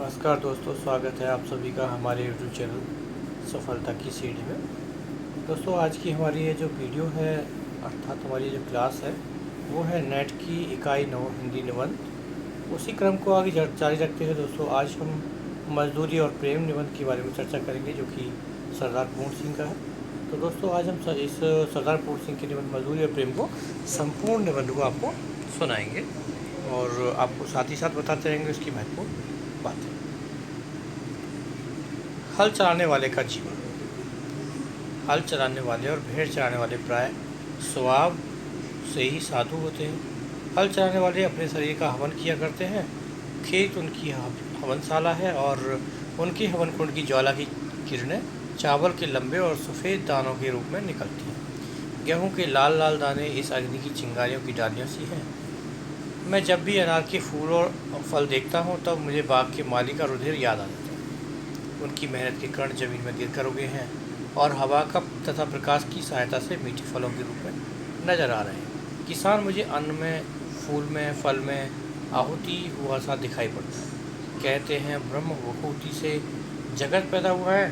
नमस्कार दोस्तों, स्वागत है आप सभी का हमारे यूट्यूब चैनल सफलता की सीढ़ी में। दोस्तों, आज की हमारी ये जो वीडियो है अर्थात हमारी जो क्लास है वो है नेट की इकाई 9 हिंदी निबंध। उसी क्रम को आगे जारी रखते हुए दोस्तों आज हम मजदूरी और प्रेम निबंध के बारे में चर्चा करेंगे, जो कि सरदार पूर्ण सिंह का है। तो दोस्तों आज हम इस सरदार पूर्ण सिंह के निबंध मजदूरी और प्रेम को संपूर्ण निबंध को आपको सुनाएंगे और आपको साथ ही साथ बताते रहेंगे उसकी महत्वपूर्ण बातें। हल चलाने वाले का जीवन। हल चलाने वाले और भेड़ चराने वाले प्राय स्वभाव से ही साधु होते हैं। हल चलाने वाले अपने शरीर का हवन किया करते हैं। खेत उनकी हवनशाला है और उनकी हवन कुंड की ज्वाला की किरणें चावल के लंबे और सफ़ेद दानों के रूप में निकलती हैं। गेहूं के लाल लाल दाने इस अग्नि की चिंगारियों की डालियों सी हैं। मैं जब भी अनार के फूल और फल देखता हूँ तब मुझे बाग के माली का रुधिर याद आ जाता है। उनकी मेहनत के कण जमीन में गिर कर उगे हैं और हवा का तथा प्रकाश की सहायता से मीठे फलों के रूप में नजर आ रहे हैं। किसान मुझे अन्न में, फूल में, फल में आहुति हुआ सा दिखाई पड़ता है। कहते हैं ब्रह्म विभूति से जगत पैदा हुआ है।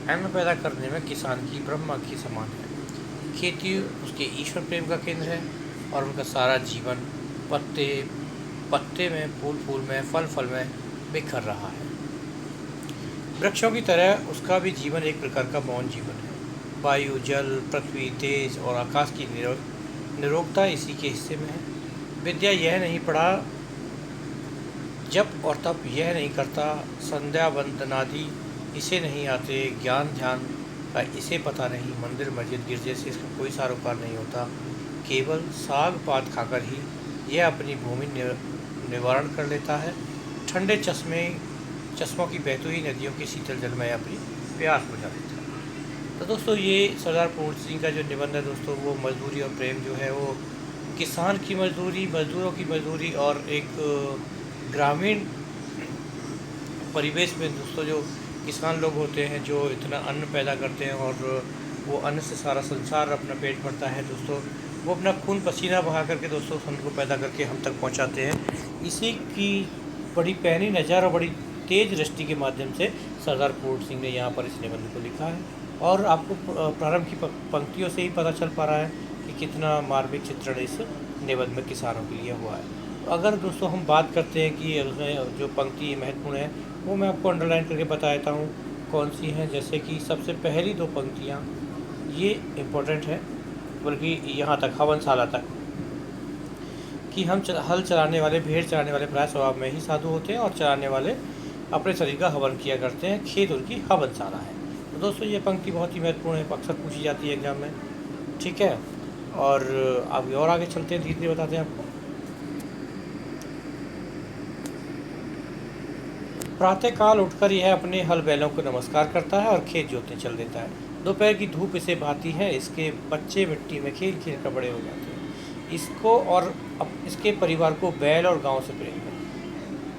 अन्न पैदा करने में किसान की ब्रह्मा के समान है। खेती उसके ईश्वर प्रेम का केंद्र है और उनका सारा जीवन पत्ते पत्ते में, फूल फूल में, फल फल में बिखर रहा है। वृक्षों की तरह उसका भी जीवन एक प्रकार का मौन जीवन है। वायु, जल, पृथ्वी, तेज और आकाश की निरोगता इसी के हिस्से में है। विद्या यह नहीं पढ़ा, जप और तप यह नहीं करता, संध्या वंदनादि इसे नहीं आते, ज्ञान ध्यान का इसे पता नहीं, मंदिर मस्जिद गिरजे से इसका कोई सारोकार नहीं होता। केवल साग पात खाकर ही यह अपनी भूमि निवारण कर लेता है। ठंडे चश्मों की बहती हुई नदियों के शीतल जल में अपनी प्यास बुझा लेता है। तो दोस्तों ये सरदार पूर्ण सिंह का जो निबंध है दोस्तों, वो मजदूरी और प्रेम जो है वो किसान की मजदूरी, मजदूरों की मजदूरी और एक ग्रामीण परिवेश में दोस्तों जो किसान लोग होते हैं जो इतना अन्न पैदा करते हैं और वो अन्न से सारा संसार अपना पेट भरता है दोस्तों, वो अपना खून पसीना बहा करके दोस्तों अन्न को पैदा करके हम तक पहुंचाते हैं। इसी की बड़ी पैनी नज़र और बड़ी तेज दृष्टि के माध्यम से सरदार पूर्ण सिंह ने यहाँ पर इस निबंध को लिखा है और आपको प्रारंभ की पंक्तियों से ही पता चल पा रहा है कि कितना मार्मिक चित्रण इस निबंध में किसानों के लिए हुआ है। तो अगर दोस्तों हम बात करते हैं कि उसमें जो पंक्ति महत्वपूर्ण है वो मैं आपको अंडरलाइन करके बता देता हूँ कौन सी हैं। जैसे कि सबसे पहली दो पंक्तियाँ ये इम्पोर्टेंट है, बल्कि यहाँ तक हवनशाला तक कि हल चलाने वाले, भेड़ चराने वाले प्राय स्वभाव में ही साधु होते हैं और चराने वाले अपने शरीर का हवन किया करते हैं। खेत उनकी हवनशाला है। तो दोस्तों ये पंक्ति बहुत ही महत्वपूर्ण है, अक्सर पूछी जाती है एग्जाम में, ठीक है। और अब और आगे चलते हैं, धीरे धीरे बताते हैं आपको। प्रातःकाल उठकर यह अपने हल बैलों को नमस्कार करता है और खेत जोतने चल देता है। दोपहर की धूप इसे भाती है, इसके बच्चे मिट्टी में खेल खेल कर बड़े हो जाते हैं। इसको और इसके परिवार को बैल और गांव से प्रेम है।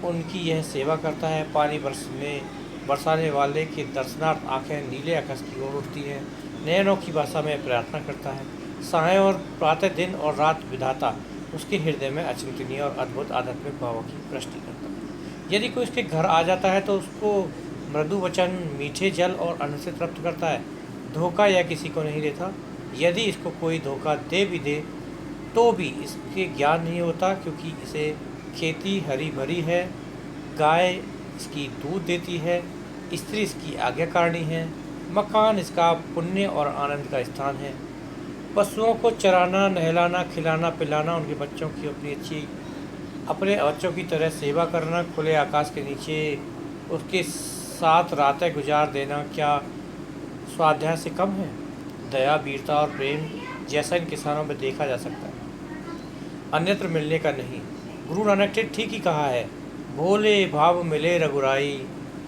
उनकी यह सेवा करता है। पानी बरसाने वाले के दर्शनार्थ आंखें नीले आकाश की ओर उठती हैं। नयनों की भाषा में प्रार्थना करता है। साय और प्रातः, दिन और रात विधाता उसके हृदय में अचिंतनीय और अद्भुत आध्यात्मिक भावों की वृष्टि करता है। यदि कोई उसके घर आ जाता है तो उसको मृदु वचन, मीठे जल और अन्न से तृप्त करता है। धोखा यह किसी को नहीं देता। यदि इसको कोई धोखा दे भी दे तो भी इसके ज्ञान नहीं होता, क्योंकि इसे खेती हरी भरी है, गाय इसकी दूध देती है, स्त्री इसकी आज्ञाकारिणी है, मकान इसका पुण्य और आनंद का स्थान है। पशुओं को चराना, नहलाना, खिलाना, पिलाना, उनके बच्चों की अपने बच्चों की तरह सेवा करना, खुले आकाश के नीचे उसके साथ रातें गुजार देना क्या स्वाध्याय से कम है? दया, वीरता और प्रेम जैसा इन किसानों में देखा जा सकता है, अन्यत्र मिलने का नहीं। गुरु नानक ने ठीक ही कहा है, भोले भाव मिले रघुराई,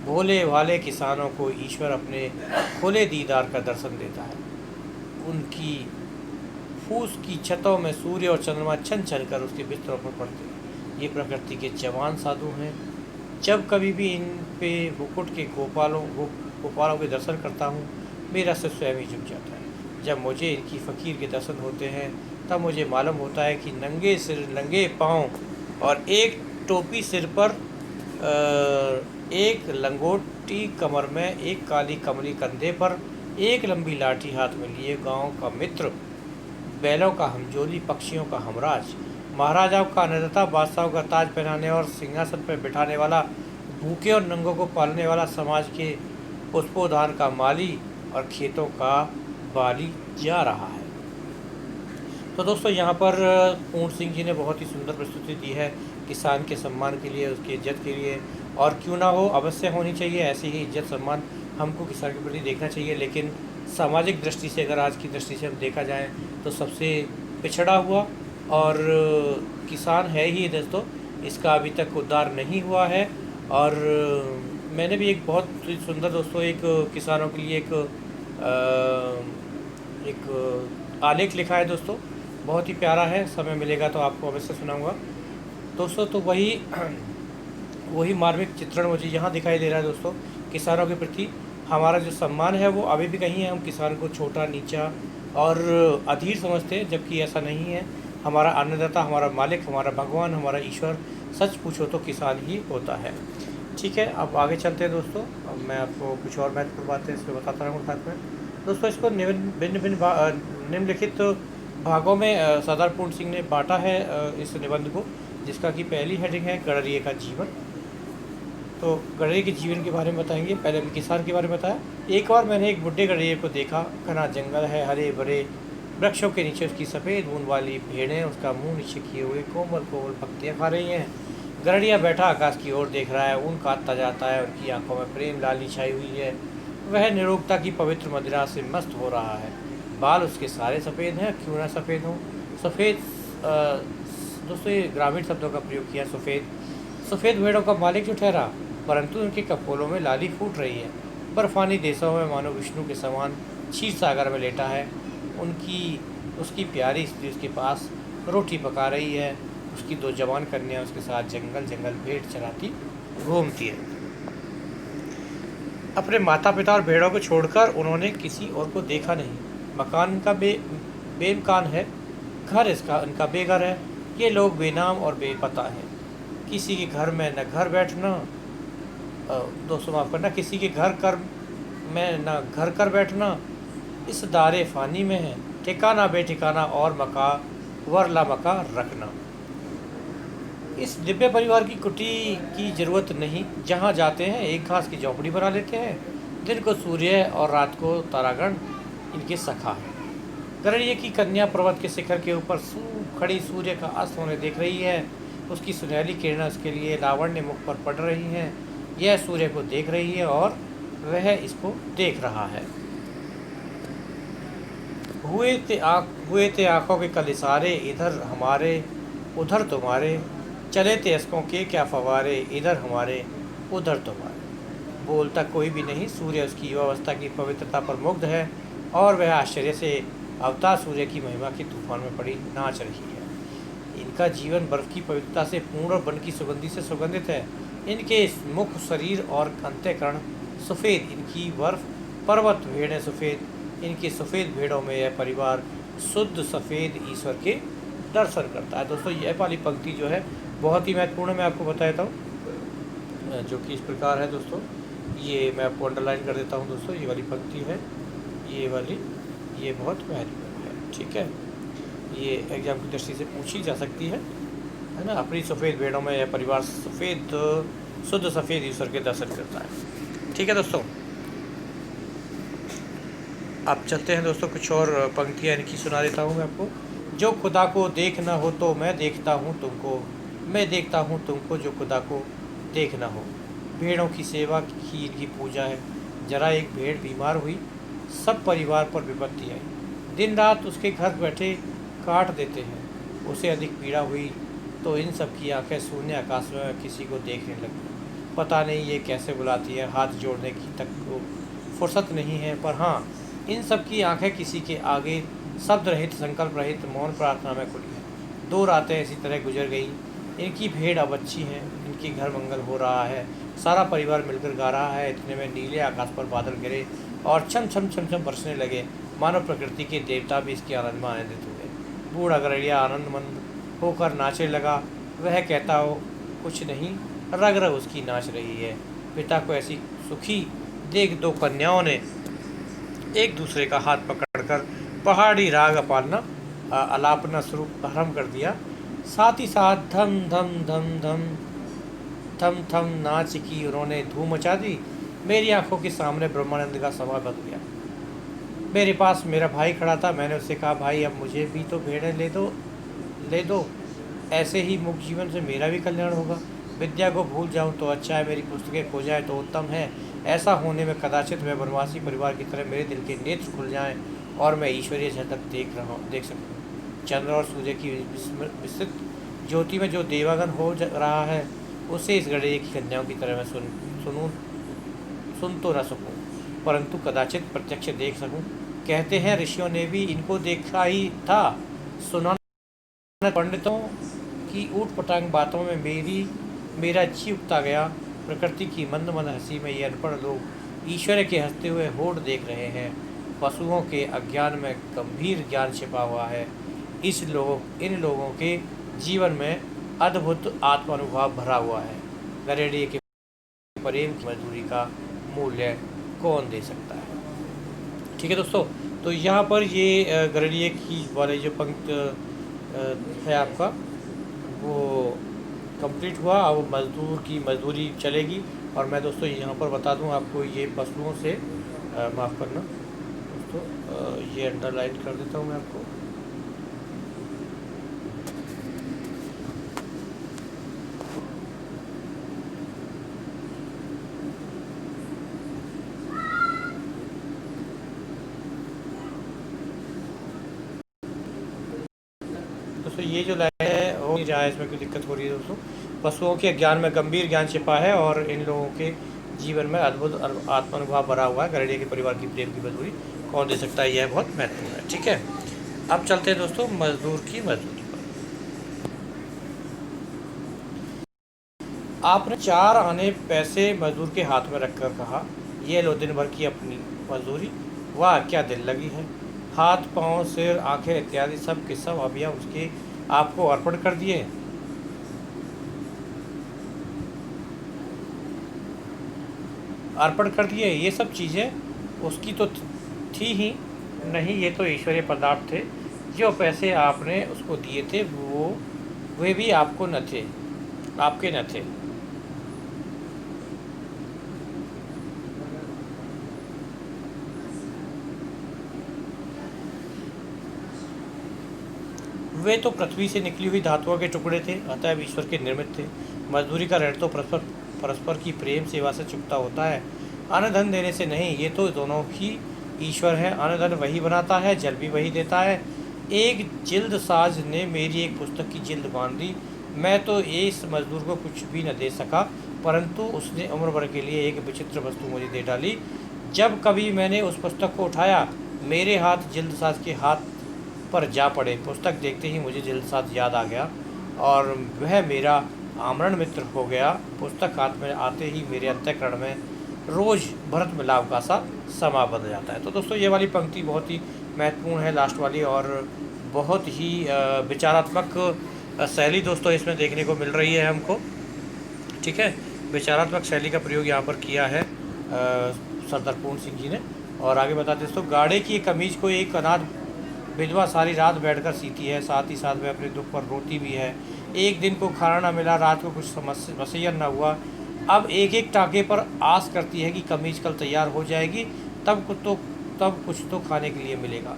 भोले भाले किसानों को ईश्वर अपने खुले दीदार का दर्शन देता है। उनकी फूस की छतों में सूर्य और चंद्रमा छन छन कर उसके बिस्तरों पर पड़ते हैं। ये प्रकृति के जवान साधु हैं। जब कभी भी इन पे मुकुट के गोपालों के दर्शन करता हूँ, मेरा सिर स्वयं ही झुक जाता है। जब मुझे इनकी फ़कीर के दर्शन होते हैं तब मुझे मालूम होता है कि नंगे सिर, नंगे पाँव और एक टोपी सिर पर एक लंगोटी कमर में, एक काली कमली कंधे पर, एक लंबी लाठी हाथ में लिए गांव का मित्र, बैलों का हमजोली, पक्षियों का हमराज, महाराजाओं का अन्नदाता, बादशाहों का ताज पहनाने और सिंहासन पर बिठाने वाला, भूखे और नंगों को पालने वाला, समाज के पुष्पोद्यान का माली और खेतों का बाली जा रहा है। तो दोस्तों यहाँ पर पूर्ण सिंह जी ने बहुत ही सुंदर प्रस्तुति दी है किसान के सम्मान के लिए, उसकी इज्जत के लिए। और क्यों ना हो, अवश्य होनी चाहिए ऐसी ही इज्जत सम्मान हमको किसान के प्रति देखना चाहिए। लेकिन सामाजिक दृष्टि से, अगर आज की दृष्टि से हम देखा जाए तो सबसे पिछड़ा हुआ और किसान है ही दोस्तों, इसका अभी तक उद्धार नहीं हुआ है। और मैंने भी एक बहुत सुंदर दोस्तों एक किसानों के लिए एक आलेख लिखा है दोस्तों, बहुत ही प्यारा है। समय मिलेगा तो आपको अवश्य सुनाऊंगा दोस्तों। तो वही मार्मिक चित्रण मुझे यहाँ दिखाई दे रहा है दोस्तों। किसानों के प्रति हमारा जो सम्मान है वो अभी भी कहीं है, हम किसान को छोटा, नीचा और अधीर समझते हैं, जबकि ऐसा नहीं है। हमारा अन्नदाता, हमारा मालिक, हमारा भगवान, हमारा ईश्वर सच पूछो तो किसान ही होता है। ठीक है, अब आगे चलते हैं दोस्तों। अब मैं आपको कुछ और महत्वपूर्ण बातें इसमें बताता रहूँगा साथ में दोस्तों। इसको निम्नलिखित भागों में सरदार पूर्ण सिंह ने बांटा है इस निबंध को, जिसका कि पहली हेडिंग है गडरिये का जीवन। तो गडरिये के जीवन के बारे में बताएंगे। पहले अभी किसान के बारे में बताया। एक बार मैंने एक बुढ़े गडरिये को देखा, घना जंगल है, हरे भरे वृक्षों के नीचे उसकी सफ़ेद ऊन वाली भेड़ें उसका मुंह नीचे किए हुए कोमल कोमल पत्तियाँ खा रही हैं। गडरिया बैठा आकाश की ओर देख रहा है, ऊन काटता जाता है, उनकी आंखों में प्रेम लाली छाई हुई है। वह निरोगता की पवित्र मदिरा से मस्त हो रहा है। बाल उसके सारे सफ़ेद हैं, क्यों ना सफ़ेद हों। सफ़ेद दोस्तों ये ग्रामीण शब्दों का प्रयोग किया। सफ़ेद भेड़ों का मालिक जो ठहरा, परंतु उनके कपोलों में लाली फूट रही है। बर्फानी देशों में मानो विष्णु के समान क्षीर सागर में लेटा है। उसकी प्यारी स्त्री उसके पास रोटी पका रही है। उसकी 2 जवान कन्याएं उसके साथ जंगल जंगल भेड़ चराती घूमती है। अपने माता पिता और भेड़ों को छोड़कर उन्होंने किसी और को देखा नहीं। मकान इनका बेमकान है, घर इनका बेघर है। ये लोग बेनाम और बेपता हैं। किसी के घर में न घर बैठना, दोस्तों माफ़ करना, किसी के घर में न घर कर बैठना, इस दारे फ़ानी में है ठिकाना बेठिकाना और मका वरला मका रखना। इस दिव्य परिवार की कुटी की ज़रूरत नहीं। जहाँ जाते हैं एक घास की झोपड़ी बना लेते हैं। दिन को सूर्य और रात को तारागण इनके सखा है। गडरिये की कन्या पर्वत के शिखर के ऊपर खड़ी सूर्य का अस्त होने देख रही है। उसकी सुनहली किरणें उसके लिए लावण्य मुख पर पड़ रही हैं। यह सूर्य को देख रही है और वह इसको देख रहा है। हुए थे आँखों के कल इशारे, इधर हमारे उधर तुम्हारे, चले थे अश्कों के क्या फवारे, इधर हमारे उधर तुम्हारे। बोलता कोई भी नहीं। सूर्य उसकी युवावस्था की पवित्रता पर मुग्ध है और वह आश्चर्य से अवतार सूर्य की महिमा के तूफान में पड़ी नाच रही है। इनका जीवन बर्फ की पवित्रता से पूर्ण और वन की सुगंधी से सुगंधित है। इनके मुख, शरीर और अंतःकरण सफ़ेद, इनकी बर्फ पर्वत भेड़ें सफ़ेद, इनकी सफ़ेद भेड़ों में यह परिवार शुद्ध सफ़ेद ईश्वर के दर्शन करता है। दोस्तों यह वाली पंक्ति जो है बहुत ही महत्वपूर्ण है, मैं आपको बता देता हूँ, जो कि इस प्रकार है दोस्तों। ये मैं आपको अंडरलाइन कर देता हूँ दोस्तों। ये वाली पंक्ति है, ये बहुत महत्वपूर्ण है। ठीक है, ये एग्जाम की दृष्टि से पूछी जा सकती है ना। अपनी सफ़ेद भेड़ों में यह परिवार शुद्ध सफ़ेद ईश्वर के दर्शन करता है। ठीक है दोस्तों, आप चलते हैं दोस्तों, कुछ और पंक्तियाँ इनकी सुना देता हूँ मैं आपको। जो खुदा को देखना हो तो मैं देखता हूँ तुमको, मैं देखता हूँ तुमको जो खुदा को देखना हो। भेड़ों की सेवा की इनकी पूजा है। जरा एक भेड़ बीमार हुई, सब परिवार पर विपत्ति आई। दिन रात उसके घर बैठे काट देते हैं। उसे अधिक पीड़ा हुई तो इन सब की आंखें शून्य आकाश में किसी को देखने लगी। पता नहीं ये कैसे बुलाती है, हाथ जोड़ने की तक को फुर्सत नहीं है। पर हाँ, इन सब की आंखें किसी के आगे शब्द रहित, संकल्प रहित मौन प्रार्थना में खुली हैं। 2 रातें इसी तरह गुजर गई। इनकी भेड़ अब अच्छी हैं, इनके घर मंगल हो रहा है, सारा परिवार मिलकर गा रहा है। इतने में नीले आकाश पर बादल गिरे और छम छम छम छम बरसने लगे, मानो प्रकृति के देवता भी इसके आनंद में आनंदित हुए। बूढ़ा गडरिया आनंदमंद होकर नाचने लगा। वह कहता हो कुछ नहीं, रग रग उसकी नाच रही है। पिता को ऐसी सुखी देख दो कन्याओं ने एक दूसरे का हाथ पकड़कर पहाड़ी राग अपालना अलापना शुरू आरम्भ कर दिया। साथ ही साथ धम धम धम धम थम थम नाच की उन्होंने धूम मचा दी। मेरी आंखों के सामने ब्रह्मानंद का सभा बन गया। मेरे पास मेरा भाई खड़ा था। मैंने उससे कहा, भाई अब मुझे भी तो भेड़ें ले दो। ऐसे ही मुक्त जीवन से मेरा भी कल्याण होगा। विद्या को भूल जाऊं तो अच्छा है, मेरी पुस्तकें खो जाए तो उत्तम है। ऐसा होने में कदाचित मैं वनवासी परिवार की तरह मेरे दिल के नेत्र खुल जाएं और मैं ईश्वरीय झलक देख सकूं। चंद्र और सूर्य की विस्तृत ज्योति में जो देवागन हो रहा है उसे इस गणेश की कन्याओं की तरह मैं सुन तो न सकूं, परंतु कदाचित प्रत्यक्ष देख सकूं। कहते हैं ऋषियों ने भी इनको देखा ही था। सुना पंडितों की ऊट पटांग बातों में मेरा जी उगता गया। प्रकृति की मंद मंद हंसी में ये अनपढ़ लोग ईश्वर के हंसते हुए होड़ देख रहे हैं। पशुओं के अज्ञान में गंभीर ज्ञान छिपा हुआ है। इन लोगों के जीवन में अद्भुत आत्मानुभव भरा हुआ है। गरेड़िए के प्रेम की मजदूरी का मूल्य कौन दे सकता है। ठीक है दोस्तों, तो यहाँ पर ये गरेड़िए की वाले जो पंक्ति है आपका वो कंप्लीट हुआ। अब मजदूर की मजदूरी चलेगी। और मैं दोस्तों यहाँ पर बता दूँ आपको, ये पशुओं से माफ़ करना दोस्तों, ये अंडरलाइन कर देता हूँ मैं आपको। दोस्तों ये जो लाइन है हो नहीं रहा है, इसमें कोई दिक्कत हो रही है दोस्तों। पशुओं के ज्ञान में गंभीर ज्ञान छिपा है और इन लोगों के जीवन में अद्भुत आत्मानुभव भरा हुआ है। गरेड़िए के परिवार की प्रेम की मजदूरी कौन दे सकता है, यह बहुत महत्वपूर्ण है। ठीक है, अब चलते हैं दोस्तों मजदूर की मजदूरी पर। आपने 4 आने पैसे मजदूर के हाथ में रखकर कहा, ये लो दिन भर की अपनी मजदूरी। वाह क्या दिल लगी है। हाथ पाँव सिर आंखें इत्यादि सब के सब अभिया उसके आपको अर्पण कर दिए। ये सब चीज़ें उसकी तो थी ही नहीं, ये तो ईश्वरीय पदार्थ थे। जो पैसे आपने उसको दिए थे वे भी आपको न थे, आपके न थे। वे तो पृथ्वी से निकली हुई धातुओं के टुकड़े थे, अतः ईश्वर के निर्मित थे। मजदूरी का ऋण तो परस्पर की प्रेम सेवा से चुकता होता है, अन्न धन देने से नहीं। ये तो दोनों ही ईश्वर है। अन्न धन वही बनाता है, जल भी वही देता है। एक जिल्द साज ने मेरी एक पुस्तक की जिल्द बांध दी। मैं तो इस मजदूर को कुछ भी न दे सका, परंतु उसने उम्र भर के लिए एक विचित्र वस्तु मुझे दे डाली। जब कभी मैंने उस पुस्तक को उठाया, मेरे हाथ जिल्द साज के हाथ पर जा पड़े। पुस्तक देखते ही मुझे जिल्द साज याद आ गया और वह मेरा आमरण मित्र हो गया। पुस्तक हाथ में आते ही मेरे अंतःकरण में रोज भरत मिलाप का सा समा बन जाता है। तो दोस्तों ये वाली पंक्ति बहुत ही महत्वपूर्ण है, लास्ट वाली, और बहुत ही विचारात्मक शैली दोस्तों इसमें देखने को मिल रही है हमको। ठीक है, विचारात्मक शैली का प्रयोग यहाँ पर किया है सरदार पूर्ण सिंह जी ने। और आगे बताते दोस्तों, गाड़े की कमीज को एक अनाथ विधवा सारी रात बैठकर सीती है, साथ ही साथ वह अपने दुख पर रोती भी है। एक दिन को खाना न मिला, रात को कुछ मसैयन न हुआ। अब एक एक टाँके पर आस करती है कि कमीज कल तैयार हो जाएगी, तब कुछ तो खाने के लिए मिलेगा।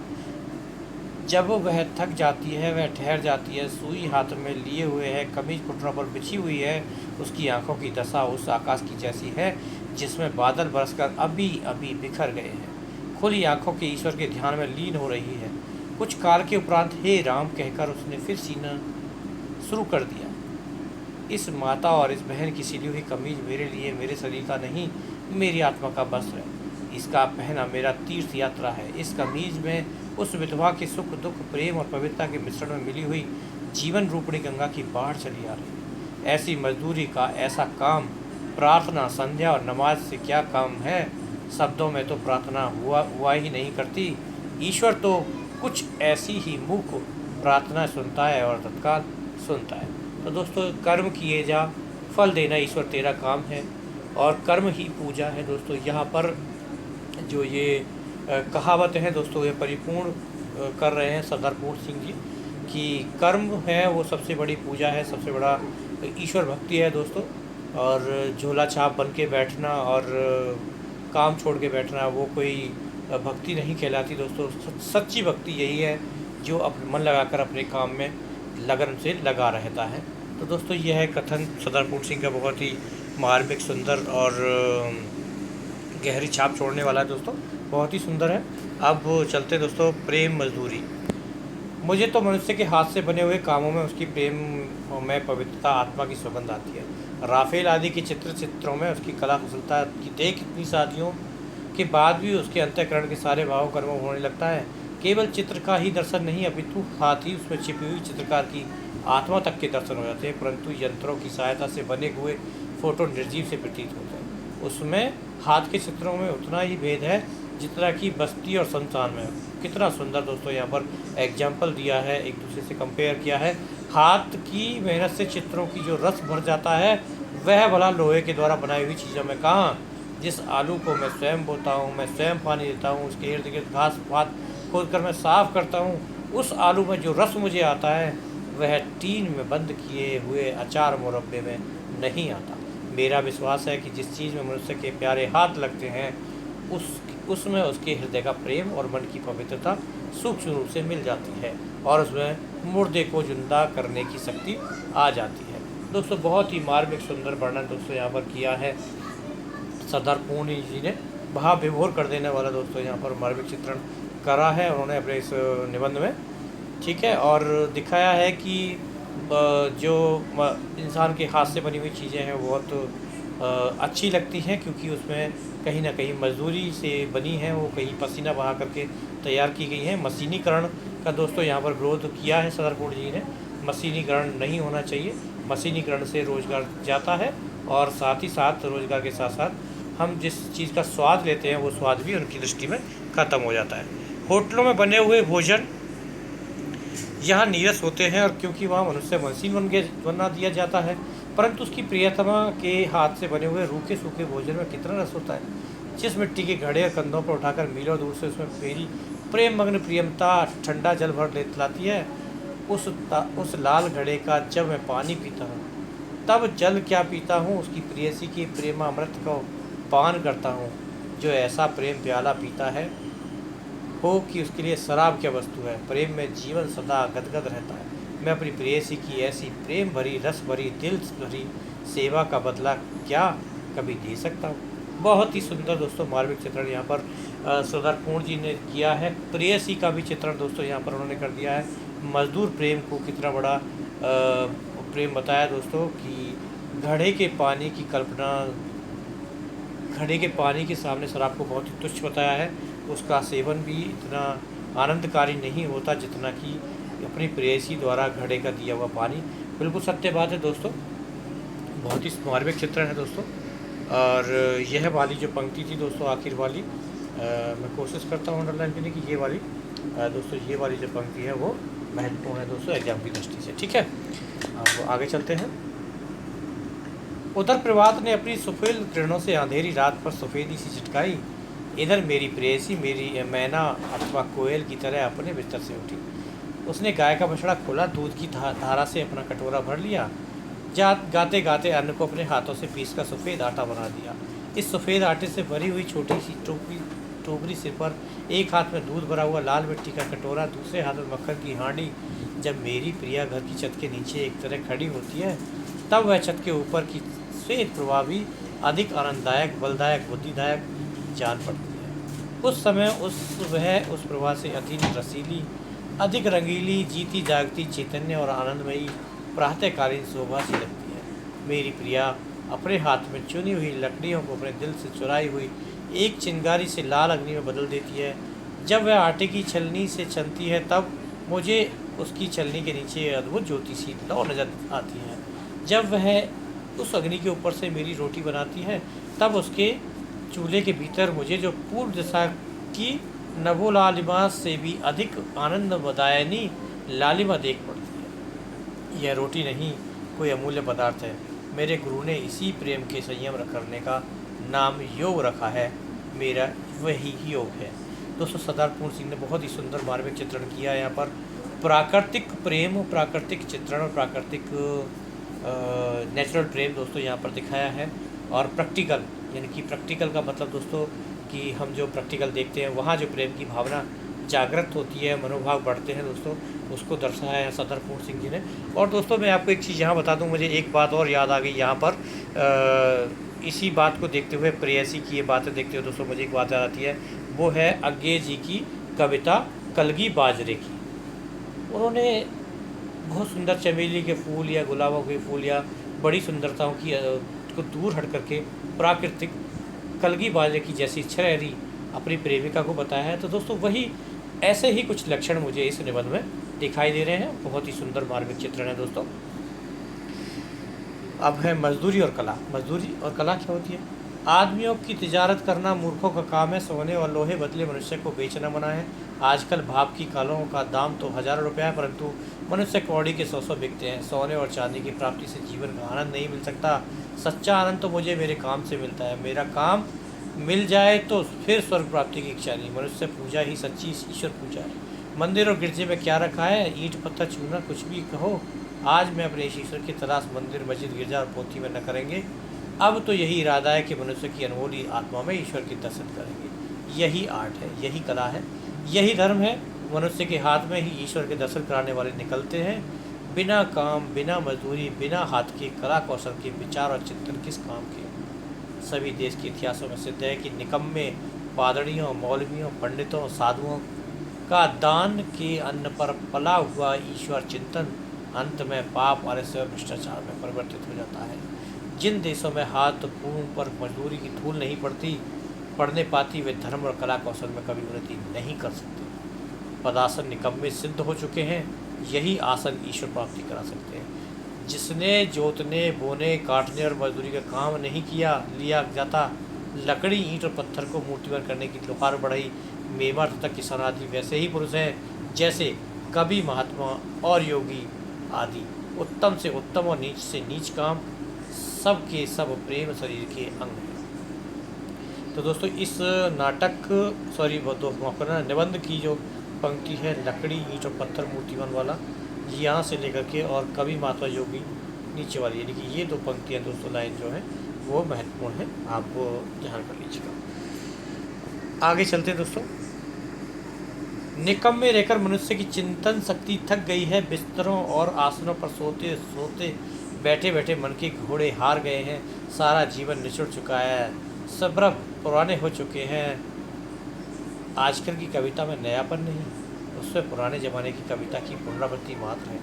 जब वह थक जाती है, वह ठहर जाती है, सुई हाथ में लिए हुए है, कमीज घुटनों पर बिछी हुई है। उसकी आंखों की दशा उस आकाश की जैसी है जिसमें बादल बरसकर अभी अभी बिखर गए हैं। खुली आंखों के ईश्वर के ध्यान में लीन हो रही है। कुछ काल के उपरांत हे राम कहकर उसने फिर सीना शुरू कर दिया। इस माता और इस बहन की सिली हुई कमीज मेरे लिए मेरे शरीर का नहीं, मेरी आत्मा का वस्त्र है। इसका पहना मेरा तीर्थ यात्रा है। इस कमीज में उस विधवा के सुख दुख प्रेम और पवित्रता के मिश्रण में मिली हुई जीवन रूपणी गंगा की बाढ़ चली आ रही। ऐसी मजदूरी का ऐसा काम प्रार्थना संध्या और नमाज से क्या काम है। शब्दों में तो प्रार्थना हुआ ही नहीं करती। ईश्वर तो कुछ ऐसी ही मुख प्रार्थना सुनता है और तत्काल सुनता है। तो दोस्तों कर्म किए जा, फल देना ईश्वर तेरा काम है। और कर्म ही पूजा है दोस्तों। यहाँ पर जो ये कहावत है दोस्तों, ये परिपूर्ण कर रहे हैं सरदार पूर्ण सिंह जी कि कर्म है वो सबसे बड़ी पूजा है, सबसे बड़ा ईश्वर भक्ति है दोस्तों। और झोला छाप बन के बैठना और काम छोड़ के बैठना वो कोई भक्ति नहीं कहलाती दोस्तों। सच्ची भक्ति यही है जो अपने मन लगाकर अपने काम में लगन से लगा रहता है। तो दोस्तों यह है कथन सरदार पूर्ण सिंह का, बहुत ही मार्मिक, सुंदर और गहरी छाप छोड़ने वाला है दोस्तों, बहुत ही सुंदर है। अब चलते दोस्तों प्रेम मजदूरी। मुझे तो मनुष्य के हाथ से बने हुए कामों में उसकी प्रेम में पवित्रता, आत्मा की सुगंध आती है। राफेल आदि के चित्रों में उसकी कला कुशलता की देख इतनी शादियों के बाद भी उसके अंतःकरण के सारे भाव कर्म होने लगता है। केवल चित्र का ही दर्शन नहीं अपितु साथ ही उसमें छिपी हुई चित्रकार की आत्मा तक के दर्शन हो जाते हैं। परंतु यंत्रों की सहायता से बने हुए फोटो निर्जीव से प्रतीत होते हैं। उसमें हाथ के चित्रों में उतना ही भेद है जितना कि बस्ती और संसार में। कितना सुंदर दोस्तों यहाँ पर एग्जाम्पल दिया है, एक दूसरे से कंपेयर किया है। हाथ की मेहनत से चित्रों की जो रस भर जाता है वह भला लोहे के द्वारा बनाई हुई चीज़ों में कहाँ। जिस आलू को मैं स्वयं बोता हूँ, मैं स्वयं पानी देता हूँ, उसके इर्द गिर्द घास पात खोद कर मैं साफ़ करता हूँ, उस आलू में जो रस मुझे आता है वह टीन में बंद किए हुए अचार मुरब्बे में नहीं आता। मेरा विश्वास है कि जिस चीज़ में मनुष्य के प्यारे हाथ लगते हैं उसमें उसके हृदय का प्रेम और मन की पवित्रता सूक्ष्म रूप से मिल जाती है और उसमें मुर्दे को जिंदा करने की शक्ति आ जाती है। दोस्तों बहुत ही मार्मिक सुंदर वर्णन दोस्तों यहाँ पर किया है सरदार पूर्ण जी ने, भाव विभोर कर देने वाला दोस्तों यहाँ पर मार्मिक चित्रण करा है उन्होंने अपने इस निबंध में, ठीक है। और दिखाया है कि जो इंसान के हाथ से बनी हुई चीज़ें हैं बहुत अच्छी लगती हैं क्योंकि उसमें कहीं ना कहीं मजदूरी से बनी है, वो कहीं पसीना बहा करके तैयार की गई है। मशीनीकरण का दोस्तों यहाँ पर विरोध किया है सरदार पूर्ण जी ने। मशीनीकरण नहीं होना चाहिए, मशीनीकरण से रोज़गार जाता है और साथ ही साथ रोज़गार के साथ साथ हम जिस चीज़ का स्वाद लेते हैं वो स्वाद भी उनकी दृष्टि में ख़त्म हो जाता है। होटलों में बने हुए भोजन यहाँ नीरस होते हैं और क्योंकि वहाँ मनुष्य मशीन बना दिया जाता है, परंतु उसकी प्रियतमा के हाथ से बने हुए रूखे सूखे भोजन में कितना रस होता है। जिस मिट्टी के घड़े और कंधों पर उठाकर मीलों दूर से उसमें फेरी प्रेम मग्न प्रियमता ठंडा जल भर लाती है, उस लाल घड़े का जब मैं पानी पीता हूँ तब जल क्या पीता हूँ, उसकी प्रेयसी के प्रेमामृत को पान करता हूँ। जो ऐसा प्रेम प्याला पीता है हो कि उसके लिए शराब क्या वस्तु है। प्रेम में जीवन सदा गदगद रहता है। मैं अपनी प्रेयसी की ऐसी प्रेम भरी रस भरी दिल भरी सेवा का बदला क्या कभी दे सकता हूँ। बहुत ही सुंदर दोस्तों मार्मिक चित्रण यहाँ पर सरदार पूर्ण जी ने किया है। प्रेयसी का भी चित्रण दोस्तों यहाँ पर उन्होंने कर दिया है। मजदूर प्रेम को कितना बड़ा प्रेम बताया दोस्तों कि घड़े के पानी की कल्पना, घड़े के पानी के सामने शराब को बहुत ही तुच्छ बताया है। उसका सेवन भी इतना आनंदकारी नहीं होता जितना कि अपनी प्रेयसी द्वारा घड़े का दिया हुआ पानी। बिल्कुल सत्य बात है दोस्तों, बहुत ही मार्मिक चित्रण है दोस्तों। और यह वाली जो पंक्ति थी दोस्तों आखिर वाली, मैं कोशिश करता हूँ अंडरलाइन करने की, ये वाली दोस्तों ये वाली जो पंक्ति है वो महत्वपूर्ण है दोस्तों एग्जाम की दृष्टि से, ठीक है। अब आगे चलते हैं। उधर प्रभात ने अपनी सफ़ेद किरणों से अंधेरी रात पर सफ़ेदी सी चिटकाई। इधर मेरी प्रेयसी मेरी मैना अथवा कोयल की तरह अपने बिस्तर से उठी। उसने गाय का बछड़ा खोला, दूध की धारा से अपना कटोरा भर लिया, गाते गाते अन्न को अपने हाथों से पीस कर सफ़ेद आटा बना दिया। इस सफ़ेद आटे से भरी हुई छोटी सी टोकरी सिर पर, एक हाथ में दूध भरा हुआ लाल मिट्टी का कटोरा, दूसरे हाथ में मक्खन की हांडी। जब मेरी प्रिया घर की छत के नीचे एक तरह खड़ी होती है तब वह छत के ऊपर की श्वेत प्रभावी अधिक आनंददायक, बलदायक, बुद्धिदायक जान पड़ती है। उस समय वह उस प्रभा से अधिक रसीली, अधिक रंगीली, जीती जागती, चैतन्य और आनंदमयी प्रातःकालीन शोभा सी लगती है। मेरी प्रिया अपने हाथ में चुनी हुई लकड़ियों को अपने दिल से चुराई हुई एक चिंगारी से लाल अग्नि में बदल देती है। जब वह आटे की छलनी से छनती है तब मुझे उसकी छलनी के नीचे अद्भुत ज्योति सी लौ नजर आती है। जब वह उस अग्नि के ऊपर से मेरी रोटी बनाती है तब उसके चूल्हे के भीतर मुझे जो पूर्व दिशा की नभो लालिमा से भी अधिक आनंददायिनी लालिमा देख पड़ती है। यह रोटी नहीं कोई अमूल्य पदार्थ है, मेरे गुरु ने इसी प्रेम के संयम करने का नाम योग रखा है, मेरा वही योग है। दोस्तों सरदार पूर्ण सिंह ने बहुत ही सुंदर मार्मिक चित्रण किया है यहाँ पर। प्राकृतिक प्रेम, प्राकृतिक चित्रण और प्राकृतिक नेचुरल प्रेम दोस्तों यहाँ पर दिखाया है। और प्रैक्टिकल, यानी कि प्रैक्टिकल का मतलब दोस्तों कि हम जो प्रैक्टिकल देखते हैं वहाँ जो प्रेम की भावना जागृत होती है, मनोभाव बढ़ते हैं दोस्तों, उसको दर्शाया है सरदार पूर्ण सिंह जी ने। और दोस्तों मैं आपको एक चीज़ यहाँ बता दूँ, मुझे एक बात और याद आ गई यहाँ पर। इसी बात को देखते हुए, प्रेयसी की ये बातें देखते हुए दोस्तों मुझे एक बात याद आती है, वो है अज्ञे जी की कविता कलगी बाजरे की। उन्होंने बहुत सुंदर चमेली के फूल या गुलाबों के फूल या बड़ी सुंदरताओं की को दूर हट करके प्राकृतिक कलगी बाजरे की जैसी छलहरी अपनी प्रेमिका को बताया है। तो दोस्तों वही ऐसे ही कुछ लक्षण मुझे इस निबंध में दिखाई दे रहे हैं। बहुत ही सुंदर मार्मिक चित्रण है दोस्तों। अब है मजदूरी और कला। मजदूरी और कला क्या होती है? आदमियों की तिजारत करना मूर्खों का काम है, सोने और लोहे बदले मनुष्य को बेचना मना है। आजकल भाप की कालों का दाम तो हज़ारों रुपया है, परंतु मनुष्य कौड़ी के 100 बिकते हैं। सोने और चांदी की प्राप्ति से जीवन का आनंद नहीं मिल सकता। सच्चा आनंद तो मुझे मेरे काम से मिलता है। मेरा काम मिल जाए तो फिर स्वर्ग प्राप्ति की इच्छा नहीं। मनुष्य पूजा ही सच्ची ईश्वर पूजा है। मंदिर और गिरजे में क्या रखा है? ईंट पत्थर चूना कुछ भी कहो, आज मैं अपने ईश्वर की तलाश मंदिर मस्जिद गिरजा और पोथी में न करेंगे। अब तो यही इरादा है कि मनुष्य की अनमोली आत्मा में ईश्वर की दर्शन करेंगे। यही आर्ट है, यही कला है, यही धर्म है। मनुष्य के हाथ में ही ईश्वर के दर्शन कराने वाले निकलते हैं। बिना काम, बिना मजदूरी, बिना हाथ के कला कौशल के विचार और चिंतन किस काम के? सभी देश के इतिहासों में सिद्ध है कि निकम्मे पादरियों, मौलवियों, पंडितों, साधुओं का दान के अन्न पर पला हुआ ईश्वर चिंतन अंत में पाप और भ्रष्टाचार में परिवर्तित हो जाता है। जिन देशों में हाथ पूर्ण पर मजदूरी की धूल नहीं पड़ने पाती, वे धर्म और कला कौशल में कभी उन्नति नहीं कर सकते। पदासन निकम्मे सिद्ध हो चुके हैं, यही आसन ईश्वर प्राप्ति करा सकते हैं। जिसने जोतने, बोने, काटने और मजदूरी का काम नहीं लिया जाता, लकड़ी, ईंट और पत्थर को मूर्तिमान करने की लोहार बढ़ई, मेवाड़ तथा किसान आदि वैसे ही पुरुष हैं जैसे कवि, महात्मा और योगी आदि। उत्तम से उत्तम और नीच से नीच काम, सब के सब प्रेम शरीर के अंग हैं। तो दोस्तों इस निबंध की जो पंक्ति है, लकड़ी, ईंट और पत्थर मूर्तिमान वाला, यहाँ से लेकर के और कवि, महात्मा, योगी नीचे वाली, यानी कि ये दो पंक्तियाँ दोस्तों, लाइन जो है वो महत्वपूर्ण है, आपको ध्यान कर लीजिएगा। आगे चलते हैं दोस्तों। निकम्मे रहकर मनुष्य की चिंतन शक्ति थक गई है। बिस्तरों और आसनों पर सोते सोते, बैठे बैठे मन के घोड़े हार गए हैं। सारा जीवन निचुड़ चुका है, सब्र पुराने हो चुके हैं। आजकल की कविता में नयापन नहीं, उसमें पुराने ज़माने की कविता की पुनरावृत्ति मात्र है।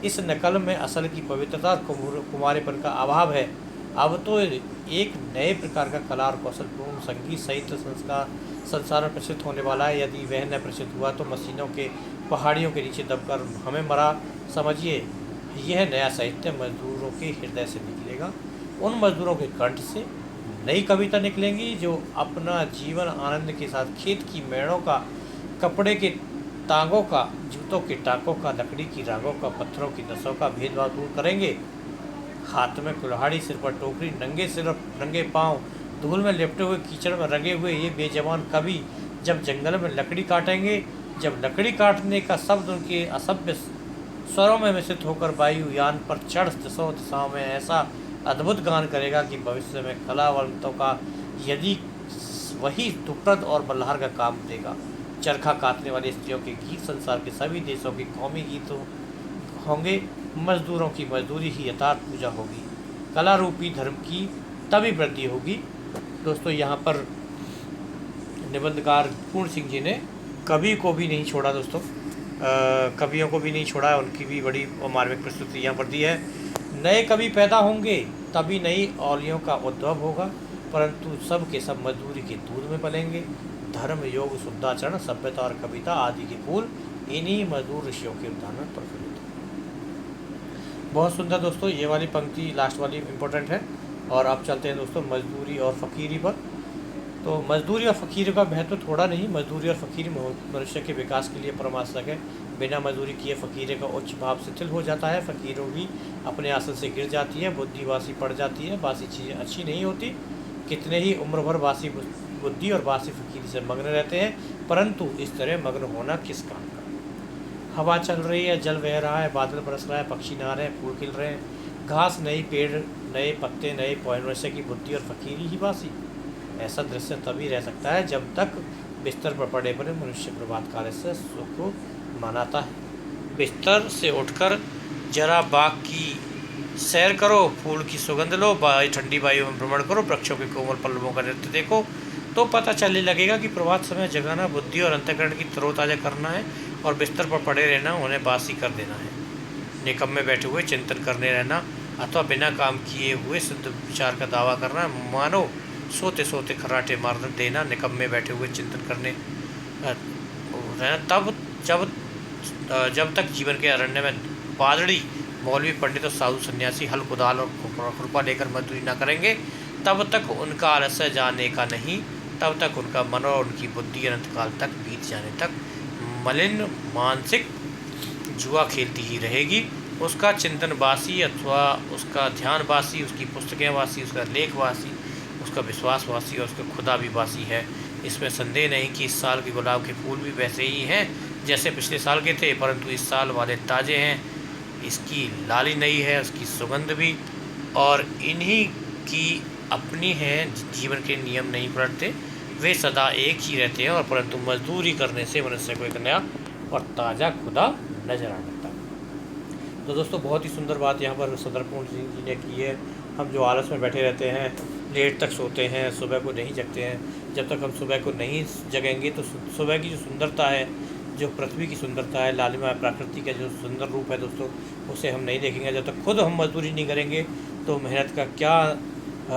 इस नकल में असल की पवित्रता और कुमारेपन का अभाव है। अब तो एक नए प्रकार का कला और कौशलपूर्ण संगीत साहित्य संसार में प्रसिद्ध होने वाला है। यदि वह न प्रसिद्ध हुआ तो मशीनों के पहाड़ियों के नीचे दबकर हमें मरा समझिए। यह नया साहित्य मजदूरों के हृदय से निकलेगा। उन मजदूरों के कंठ से नई कविता निकलेंगी जो अपना जीवन आनंद के साथ खेत की मेड़ों का, कपड़े के तांगों का, जूतों के टाकों का, लकड़ी की रागों का, पत्थरों की नसों का भेदभाव दूर करेंगे। हाथ में कुल्हाड़ी, सिर पर टोकरी, नंगे सिर और नंगे पाँव, धूल में लिपटे हुए, कीचड़ में रंगे हुए ये बेजबान कवि जब जंगल में लकड़ी काटेंगे, जब लकड़ी काटने का शब्द उनके असभ्य स्वरों में मिश्रित होकर वायुयान पर चढ़ दिशाओं में ऐसा अद्भुत गान करेगा कि भविष्य में कलावंतों का यदि वही दुप्रद और बल्हार का काम देगा। चरखा काटने वाली स्त्रियों के गीत संसार के सभी देशों के कौमी गीत होंगे। मजदूरों की मजदूरी ही यथार्थ पूजा होगी। कला रूपी धर्म की तभी वृद्धि होगी। दोस्तों यहाँ पर निबंधकार पूर्ण सिंह जी ने कवि को भी नहीं छोड़ा दोस्तों, कवियों को भी नहीं छोड़ा, उनकी भी बड़ी मार्मिक प्रस्तुति यहाँ पर दी है। नए कवि पैदा होंगे तभी नई औलियों का उद्भव होगा, परंतु सब के सब मजदूरी के दूध में पलेंगे। धर्म, योग, शुद्धाचरण, सभ्यता और कविता आदि के फूल इन्हीं मजदूर ऋषियों के उद्यान में प्रफुल्लित हैं। बहुत सुंदर दोस्तों, ये वाली पंक्ति लास्ट वाली इम्पोर्टेंट है। और अब चलते हैं दोस्तों मजदूरी और फ़कीरी पर। तो मजदूरी और फ़कीरी का महत्व थोड़ा नहीं, मजदूरी और फ़कीरी मनुष्य के विकास के लिए परम आवश्यक है। बिना मजदूरी किए फ़कीर का उच्च भाव शिथिल हो जाता है, फ़कीरों भी अपने आसन से गिर जाती है, बुद्धि बासी पड़ जाती है, बासी चीज़ें अच्छी नहीं होती। कितने ही उम्र भर बासी बुद्धि और बासी फ़कीरी से मग्न रहते हैं, परंतु इस तरह मग्न होना किस काम का। हवा चल रही है, जल बह रहा है, बादल बरस रहा है, पक्षी नहा रहे हैं, फूल खिल रहे हैं, घास नई, पेड़ नए पत्ते नए, मनुष्य की बुद्धि और फ़कीरी ही बासी। ऐसा दृश्य तभी रह सकता है जब तक बिस्तर पर पड़े पड़े मनुष्य प्रभात काल से सुख मनाता है। बिस्तर से उठकर जरा बाग की सैर करो, फूल की सुगंध लो, ठंडी वायु में भ्रमण करो, वृक्षों के कोमल पल्लवों का नृत्य देखो, तो पता चलने लगेगा कि प्रभात समय जगाना बुद्धि और अंतःकरण की तरोताज़ा करना है और बिस्तर पर पड़े रहना उन्हें बासी कर देना है। निकम्मे बैठे हुए चिंतन करने रहना अथवा बिना काम किए हुए सिद्ध विचार का दावा करना, मानो सोते सोते खर्राटे मार देना। निकम्मे बैठे हुए चिंतन करने रहना तब जब तक जीवन के अरण्य में पादड़ी मौलवी पंडित और साधु सन्यासी हल कुदाल और खुरपा लेकर मजदूरी न करेंगे, तब तक उनका आलस्य जाने का नहीं, तब तक उनका मन और उनकी बुद्धि अनंत काल तक बीत जाने तक मलिन मानसिक जुआ खेलती ही रहेगी। उसका चिंतन वासी अथवा उसका ध्यान वासी, उसकी पुस्तकें वासी, उसका लेख वासी, उसका विश्वास वासी और उसका खुदा भी वासी है। इसमें संदेह नहीं कि इस साल के गुलाब के फूल भी वैसे ही हैं जैसे पिछले साल के थे, परंतु इस साल वाले ताज़े हैं, इसकी लाली नई है, उसकी सुगंध भी, और इन्हीं की अपनी हैं। जीवन के नियम नहीं पलटते, वे सदा एक ही रहते हैं, और परंतु मजदूरी करने से मनुष्य को एक नया और ताज़ा खुदा नजर आने लगता है। तो दोस्तों, बहुत ही सुंदर बात यहाँ पर सदर पूर्ण सिंह जी ने की है। हम जो आलस में बैठे रहते हैं, लेट तक सोते हैं, सुबह को नहीं जगते हैं, जब तक हम सुबह को नहीं जगेंगे तो सुबह की जो सुंदरता है, जो पृथ्वी की सुंदरता है, लालिमा प्रकृति का जो सुंदर रूप है दोस्तों, उसे हम नहीं देखेंगे। जब तक खुद हम मजदूरी नहीं करेंगे तो मेहनत का क्या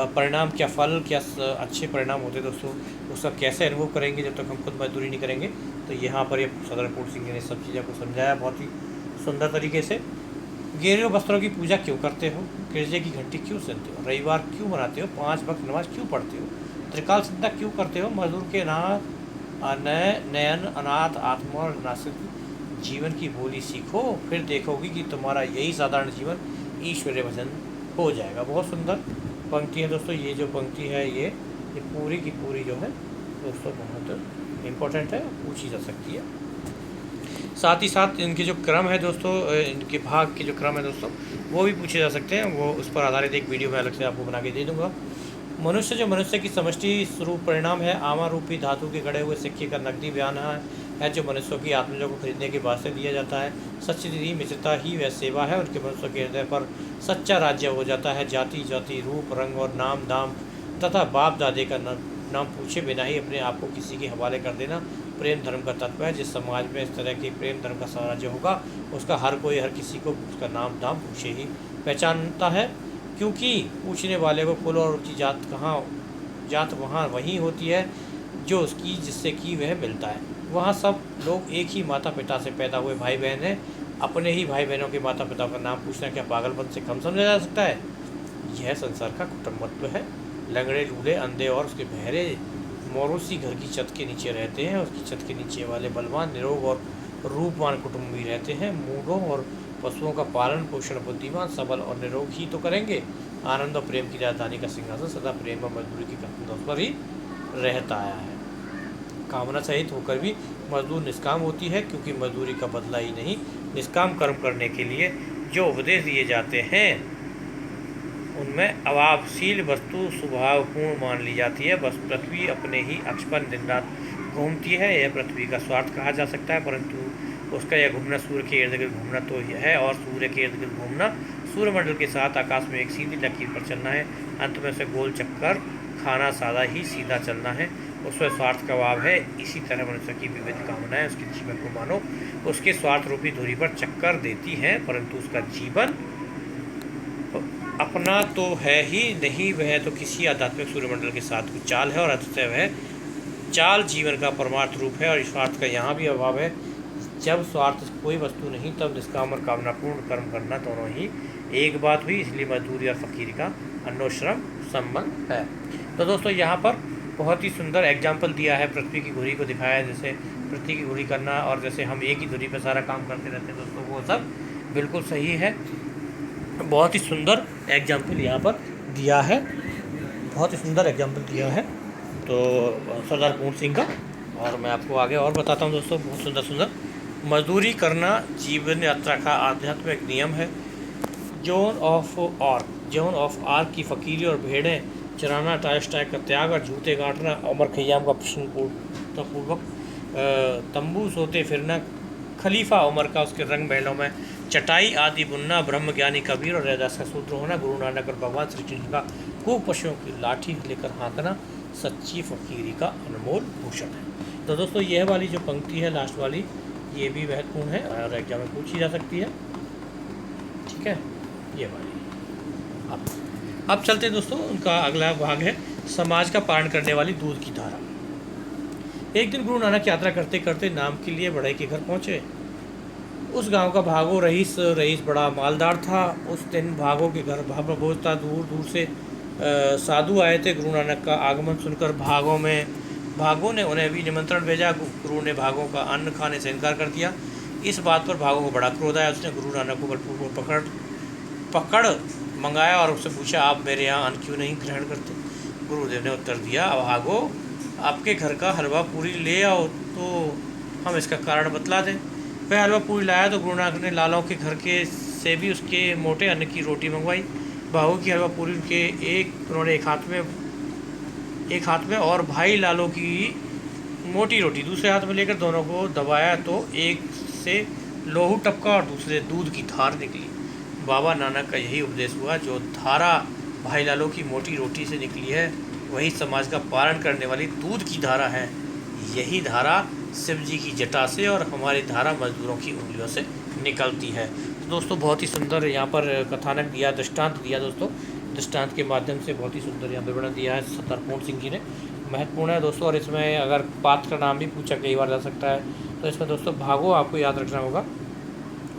परिणाम, क्या फल, क्या अच्छे परिणाम होते हैं दोस्तों, उसका कैसे अनुभव करेंगे जब तक हम खुद मजदूरी नहीं करेंगे। तो यहाँ पर ये सदर पूर्ण सिंह ने सब चीज़ों को समझाया बहुत ही सुंदर तरीके से। गेरुए वस्त्रों की पूजा क्यों करते हो, गिरजे की घंटी क्यों सुनते हो, रविवार क्यों मनाते हो, 5 वक्त नमाज क्यों पढ़ते हो, त्रिकाल संध्या क्यों करते हो, मजदूर के नयन अनाथ आत्मा और नासिक जीवन की बोली सीखो, फिर देखोगी कि तुम्हारा यही साधारण जीवन ईश्वरीय भजन हो जाएगा। बहुत सुंदर पंक्ति है दोस्तों। ये जो पंक्ति है ये पूरी की पूरी जो है दोस्तों बहुत इम्पोर्टेंट है, पूछी जा सकती है। साथ ही साथ इनके जो क्रम है दोस्तों, इनके भाग के जो क्रम है दोस्तों, वो भी पूछे जा सकते हैं। वो उस पर आधारित एक वीडियो मैं अलग से आपको बना के दे दूँगा। मनुष्य जो मनुष्य की समष्टि स्वरूप परिणाम है, आमा रूपी धातु के गढ़े हुए सिक्के का नकदी बयान है जो मनुष्यों की आत्मजों को खरीदने के वास्ते दिया जाता है। सच्ची निधि मित्रता ही वह सेवा है, उनके मनुष्यों के हृदय पर सच्चा राज्य हो जाता है। जाति जाति रूप रंग और नाम दाम तथा बाप दादे का नाम पूछे बिना ही अपने आप को किसी के हवाले कर देना प्रेम धर्म का तत्व है। जिस समाज में इस तरह के प्रेम धर्म का साम्राज्य होगा, उसका हर कोई हर किसी को उसका नाम दाम पूछे ही पहचानता है, क्योंकि पूछने वाले को कुल और उसकी जात वहाँ वही होती है जो उसकी जिससे कि वह मिलता है। वहाँ सब लोग एक ही माता पिता से पैदा हुए भाई बहन हैं। अपने ही भाई बहनों के माता पिता का नाम पूछना क्या पागलपन से कम समझा जा सकता है? यह संसार का कुटुंबत्व है। लंगड़े लूले अंधे और उसके बहरे मौरूसी घर की छत के नीचे रहते हैं। उसकी छत के नीचे वाले बलवान निरोग और रूपवान कुटुंबी रहते हैं। मूढ़ों और पशुओं का पालन पोषण बुद्धिमान सबल और निरोग ही तो करेंगे। आनंद और प्रेम की राजधानी का सिंहासन सदा प्रेम और मजदूरी की कंधों पर ही रहता आया है। कामना सहित होकर भी मजदूर निष्काम होती है, क्योंकि मजदूरी का बदला ही नहीं, निष्काम कर्म करने के लिए जो उपदेश दिए जाते हैं उनमें अभावशील वस्तु स्वभावपूर्ण मान ली जाती है। बस पृथ्वी अपने ही अक्ष पर दिन रात घूमती है। यह पृथ्वी का स्वार्थ कहा जा सकता है, परंतु उसका यह घूमना सूर्य के इर्द गिर्द घूमना तो है, और सूर्य के इर्द गिर्द घूमना सूर्यमंडल के साथ आकाश में एक सीधी लकीर पर चलना है। अंत में से गोल चक्कर खाना सादा ही सीधा चलना है। उसमें स्वार्थ का अभाव है। इसी तरह मनुष्य की विविध कामनाएं उसके जीवन को मानो उसके स्वार्थ रूपी धुरी पर चक्कर देती हैं, परंतु उसका जीवन अपना तो है ही नहीं, वह तो किसी आध्यात्मिक सूर्यमंडल के साथ कुछ चाल है, और अंततः वह चाल जीवन का परमार्थ रूप है। और स्वार्थ का यहाँ भी अभाव है। जब स्वार्थ कोई वस्तु नहीं, तब निष्काम और कामनापूर्ण कर्म करना दोनों ही एक बात हुई। इसलिए मजदूरी और फकीरी का अन्योश्रम संबंध है। तो दोस्तों, यहाँ पर बहुत ही सुंदर एग्जाम्पल दिया है, पृथ्वी की घुरी को दिखाया है, जैसे पृथ्वी की घूरी करना और जैसे हम एक ही धुरी पर सारा काम करते रहते हैं दोस्तों, वो सब बिल्कुल सही है। बहुत ही सुंदर एग्जाम्पल यहाँ पर दिया है, बहुत ही सुंदर एग्जाम्पल दिया है तो सरदार पूर्ण सिंह का। और मैं आपको आगे और बताता हूँ दोस्तों, बहुत सुंदर सुंदर। मजदूरी करना जीवन यात्रा का आध्यात्मिक नियम है। जोन ऑफ आर्क की फ़कीरी और भेड़ें चराना, टाइक का त्याग और जूते काटना, उमर खयाम का प्रश्नपूर्वक तंबू सोते फिरना, खलीफा उमर का उसके रंग महलों में चटाई आदि बुनना, ब्रह्म ज्ञानी कबीर और रैदास का सूत्र होना, गुरु नानक और भगवान श्री कृष्ण का खूब पशुओं की लाठी लेकर हाँकना सच्ची फ़कीरी का अनमोल भूषण है। तो दोस्तों यह वाली जो पंक्ति है लास्ट वाली, ये भी महत्वपूर्ण है और एग्जाम में पूछी जा सकती है। ठीक है, ये वाली। अब चलते हैं दोस्तों, उनका अगला भाग है समाज का पालन करने वाली दूध की धारा। एक दिन गुरु नानक यात्रा करते करते नाम के लिए बढ़ई के घर पहुँचे। उस गांव का भागो रईस बड़ा मालदार था। उस दिन भागो के घर भोज था। दूर दूर से साधु आए थे। गुरु नानक का आगमन सुनकर भागो ने उन्हें भी निमंत्रण भेजा। गुरु ने भागों का अन्न खाने से इनकार कर दिया। इस बात पर भागो को बड़ा क्रोध आया। उसने गुरु नानक को बलपूर्वक पकड़ मंगाया और उससे पूछा, आप मेरे यहाँ अन्न क्यों नहीं ग्रहण करते? गुरुदेव ने उत्तर दिया, भागो आपके घर का हलवा पूरी ले आओ तो हम इसका कारण बतला दें। वह हलवा पूरी लाया तो गुरु नानक ने लालों के घर के से भी उसके मोटे अन्न की रोटी मंगवाई। भागो की हलवा पूरी उन्होंने एक हाथ में और भाई लालो की मोटी रोटी दूसरे हाथ में लेकर दोनों को दबाया तो एक से लोहू टपका और दूसरे दूध की धार निकली। बाबा नानक का यही उपदेश हुआ, जो धारा भाई लालो की मोटी रोटी से निकली है वही समाज का पालन करने वाली दूध की धारा है। यही धारा शिव जी की जटा से और हमारी धारा मजदूरों की उंगलियों से निकलती है। तो दोस्तों बहुत ही सुंदर यहाँ पर कथानक दिया, दृष्टांत दिया दोस्तों। दृष्टांत के माध्यम से बहुत ही सुंदर यहाँ विवरण दिया है सरदार पूर्ण सिंह जी ने। महत्वपूर्ण है दोस्तों। और इसमें अगर पात्र का नाम भी पूछा कई बार जा सकता है, तो इसमें दोस्तों भागो आपको याद रखना होगा।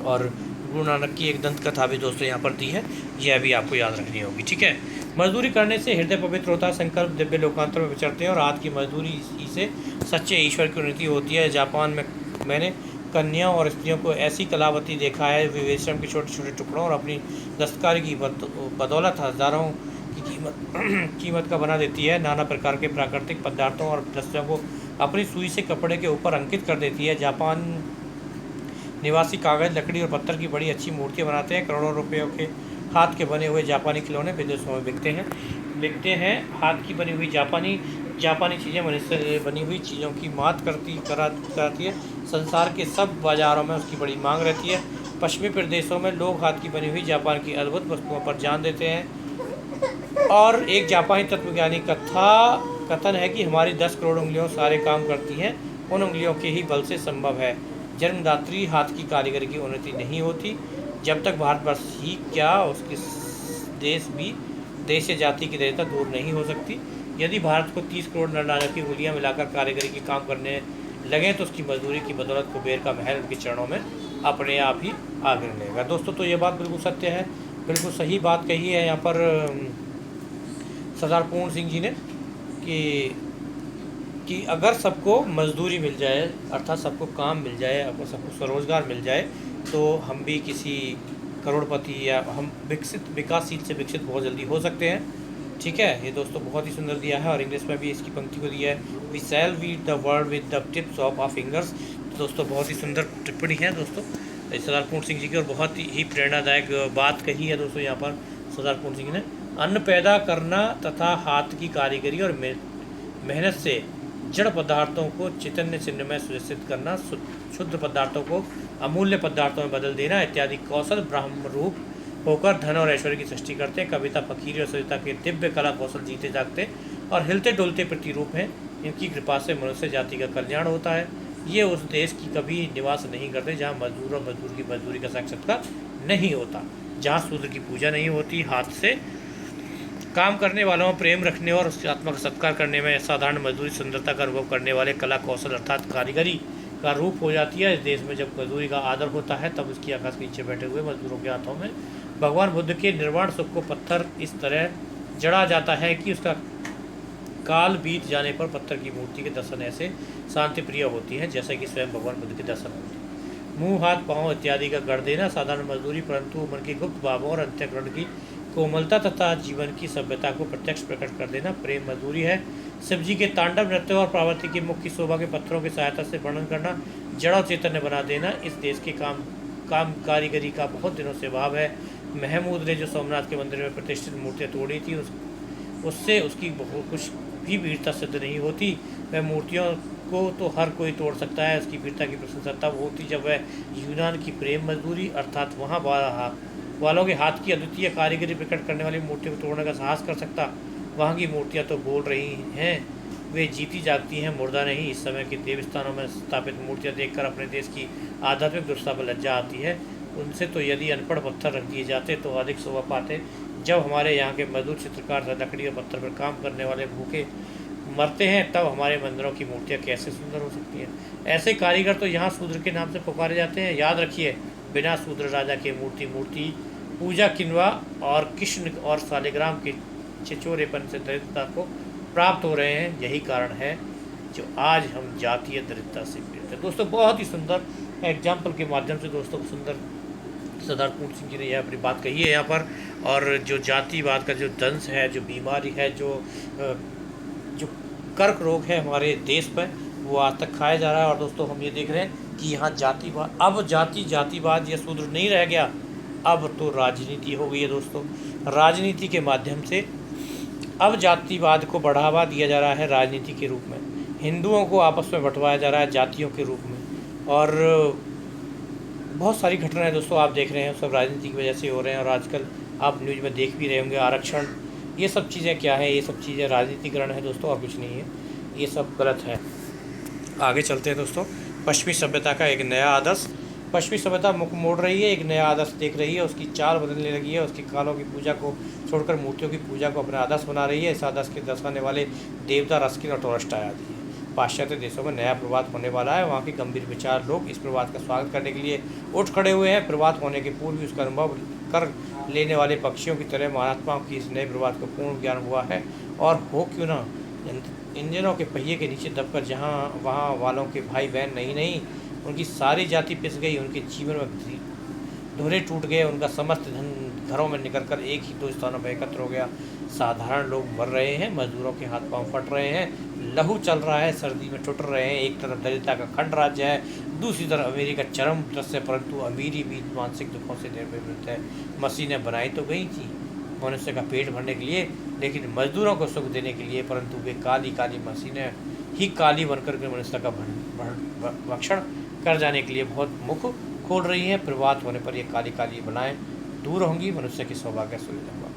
और गुरु नानक की एक दंत कथा भी दोस्तों यहाँ पर दी है, यह भी आपको याद रखनी होगी। ठीक है, मजदूरी करने से हृदय पवित्र होता है, संकल्प दिव्य लोकांतर में विचरते हैं और हाथ की मजदूरी से सच्चे ईश्वर की उन्नति होती है। जापान में मैंने कन्याओं और स्त्रियों को ऐसी कलावती देखा है, वे रेशम के छोटे छोटे टुकड़ों और अपनी दस्तकारी की बदौलत हज़ारों की कीमत का बना देती है। नाना प्रकार के प्राकृतिक पदार्थों और दस्यों को अपनी सुई से कपड़े के ऊपर अंकित कर देती है। जापान निवासी कागज़, लकड़ी और पत्थर की बड़ी अच्छी मूर्तियाँ बनाते हैं। करोड़ों रुपयों के हाथ के बने हुए जापानी खिलौने विदेशों में बिकते हैं। हाथ की बनी हुई जापानी चीज़ें मनुष्य से बनी हुई चीज़ों की मात कराती है। संसार के सब बाज़ारों में उसकी बड़ी मांग रहती है। पश्चिमी प्रदेशों में लोग हाथ की बनी हुई जापान की अद्भुत वस्तुओं पर जान देते हैं। और एक जापानी तत्वज्ञानी कथन है कि हमारी 10 करोड़ उंगलियों सारे काम करती हैं, उन उंगलियों के ही बल से संभव है। जन्मदात्री हाथ की कारीगरी की उन्नति नहीं होती जब तक भारतवर्ष ही क्या उसके देश या जाति की दरिद्रता दूर नहीं हो सकती। यदि भारत को 30 करोड़ नर की उंगलियां मिलाकर कारीगरी के काम करने लगें तो उसकी मजदूरी की बदौलत कुबेर का महल उनके चरणों में अपने आप ही आ गिरने लगेगा। दोस्तों तो ये बात बिल्कुल सत्य है, बिल्कुल सही बात कही है यहाँ पर सरदार पूर्ण सिंह जी ने कि अगर सबको मजदूरी मिल जाए, अर्थात सबको काम मिल जाए, आपको सबको स्वरोजगार मिल जाए, तो हम भी किसी करोड़पति या हम विकासशील से विकसित बहुत जल्दी हो सकते हैं। ठीक है, ये दोस्तों बहुत ही सुंदर दिया है और इंग्लिश में भी इसकी पंक्ति को दिया है, we shall read the world with the tips of our fingers. तो दोस्तों बहुत ही सुंदर टिप्पणी है दोस्तों सरदार पूर्ण सिंह जी की और बहुत ही प्रेरणादायक बात कही है दोस्तों यहाँ पर सरदार पूर्ण सिंह ने। अन्न पैदा करना तथा हाथ की कारीगरी और मेहनत से जड़ पदार्थों को चैतन्य चिन्ह में सुनिश्चित करना, शुद्ध पदार्थों को अमूल्य पदार्थों में बदल देना इत्यादि कौशल ब्रह्म रूप होकर धन और ऐश्वर्य की सृष्टि करते हैं। कविता, फकीरी और सभ्यता के दिव्य कला कौशल जीते जागते और हिलते डुलते प्रतिरूप हैं। इनकी कृपा से मनुष्य जाति का कल्याण होता है। ये उस देश की कभी निवास नहीं करते जहाँ मजदूर और मजदूर की मजदूरी का साक्षात्कार नहीं होता, जहाँ शूद्र की पूजा नहीं होती, हाथ से काम करने वालों में प्रेम रखने और उसकी आत्मा का सत्कार करने में साधारण मजदूरी सुंदरता का अनुभव करने वाले कला कौशल अर्थात कारीगरी का रूप हो जाती है। इस देश में जब मजदूरी का आदर होता है तब उसकी आकाश के नीचे बैठे हुए मजदूरों के हाथों में भगवान बुद्ध के निर्वाण सुख को पत्थर इस तरह जड़ा जाता है कि काल बीत जाने पर पत्थर की मूर्ति के दर्शन ऐसे शांति प्रिय होती हैं जैसे कि स्वयं भगवान बुद्ध के दर्शन होते हैं। मुंह, हाथ, पाँव इत्यादि का गढ़ देना साधारण मजदूरी, परंतु मन के गुप्त भावों और अंतःकरण की कोमलता तथा जीवन की सभ्यता को प्रत्यक्ष प्रकट कर देना प्रेम मजदूरी है। शिवजी के तांडव नृत्य और पार्वती की मुख्य शोभा के पत्थरों की सहायता से वर्णन करना जड़ और चैतन्य बना देना इस देश के काम कारीगरी का बहुत दिनों से भाव है। महमूद ने जो सोमनाथ के मंदिर में प्रतिष्ठित मूर्तियाँ तोड़ी थी उससे उसकी कुछ भी वीरता सिद्ध नहीं होती। वह मूर्तियों को तो हर कोई तोड़ सकता है, उसकी वीरता की प्रशंसा तब होती जब वह यूनान की प्रेम मजदूरी अर्थात वहाँ वालों के हाथ की अद्वितीय कारीगरी प्रकट करने वाली मूर्तियों को तोड़ने का साहस कर सकता। वहाँ की मूर्तियाँ तो बोल रही हैं, वे जीती जागती हैं, मुर्दा नहीं। इस समय के देवस्थानों में स्थापित मूर्तियाँ देखकर अपने देश की आध्यात्मिक दुष्टता पर लज्जा आती है। उनसे तो यदि अनपढ़ पत्थर रख दिए जाते तो अधिक शोभा पाते। जब हमारे यहाँ के मजदूर चित्रकार लकड़ी और पत्थर पर काम करने वाले भूखे मरते हैं तब हमारे मंदिरों की मूर्तियाँ कैसे सुंदर हो सकती हैं। ऐसे कारीगर तो यहाँ शूद्र के नाम से पुकारे जाते हैं। याद रखिए, बिना शूद्र राजा के मूर्ति पूजा किन्वा और कृष्ण और शालिग्राम के छिछोरेपन से दरिद्रता को प्राप्त हो रहे हैं। यही कारण है जो आज हम जातीय दरिद्रता से पीड़ित हैं। दोस्तों, बहुत ही सुंदर एग्जाम्पल के माध्यम से दोस्तों सुंदर सरदार पूर्ण सिंह जी ने यह अपनी बात कही है यहाँ पर। और जो जातिवाद का जो दंश है, जो बीमारी है, जो कर्क रोग है हमारे देश पर, वो आज तक खाया जा रहा है। और दोस्तों, हम ये देख रहे हैं कि यहाँ जातिवाद, अब जातिवाद या शूद्र नहीं रह गया, अब तो राजनीति हो गई है दोस्तों। राजनीति के माध्यम से अब जातिवाद को बढ़ावा दिया जा रहा है राजनीति के रूप में। हिंदुओं को आपस में बंटवाया जा रहा है जातियों के रूप में। और बहुत सारी घटनाएं दोस्तों आप देख रहे हैं, सब राजनीति की वजह से हो रहे हैं। और आजकल आप न्यूज़ में देख भी रहे होंगे, आरक्षण, ये सब चीज़ें क्या है, ये सब चीज़ें राजनीतिकरण है दोस्तों, और कुछ नहीं है, ये सब गलत है। आगे चलते हैं दोस्तों। पश्चिमी सभ्यता का एक नया आदर्श। पश्चिमी सभ्यता मुख मोड़ रही है, एक नया आदर्श देख रही है, उसकी चाल बदलने लगी है, उसकी कालों की पूजा को छोड़कर मूर्तियों की पूजा को अपना आदर्श बना रही है। इस आदर्श के दर्शाने वाले देवता रस्किन और टोल्स्टॉय आदि हैं। पाश्चात्य देशों में नया प्रभात होने वाला है। वहाँ के गंभीर विचार लोग इस प्रभात का स्वागत करने के लिए उठ खड़े हुए हैं। प्रभात होने के पूर्व भी उसका अनुभव कर लेने वाले पक्षियों की तरह महात्माओं की इस नए प्रभात को पूर्ण ज्ञान हुआ है। और हो क्यों ना, इंजनों के पहिए के नीचे दबकर जहाँ वहाँ वालों के भाई बहन नहीं, उनकी सारी जाति पिस गई, उनके जीवन में धुरे टूट गए, उनका समस्त धन घरों में निकलकर एक ही दो स्थानों पर एकत्र हो गया। साधारण लोग मर रहे हैं, मजदूरों के हाथ पांव फट रहे हैं, लहू चल रहा है, सर्दी में टूट रहे हैं। एक तरफ दरिद्रता का खंड राज्य है, दूसरी तरफ अमीरी का चरम दृश्य, परंतु अमीरी भी मानसिक दुखों से निर्मित है। मशीनें बनाई तो गई थी मनुष्य का पेट भरने के लिए, लेकिन मजदूरों को सुख देने के लिए, परंतु वे काली काली मशीनें ही काली बनकर के मनुष्य का भक्षण कर जाने के लिए बहुत मुख खोल रही हैं। प्रभात होने पर ये काली काली बनाएं दूर होंगी, मनुष्य की सौभाग्य सुलझ होगा।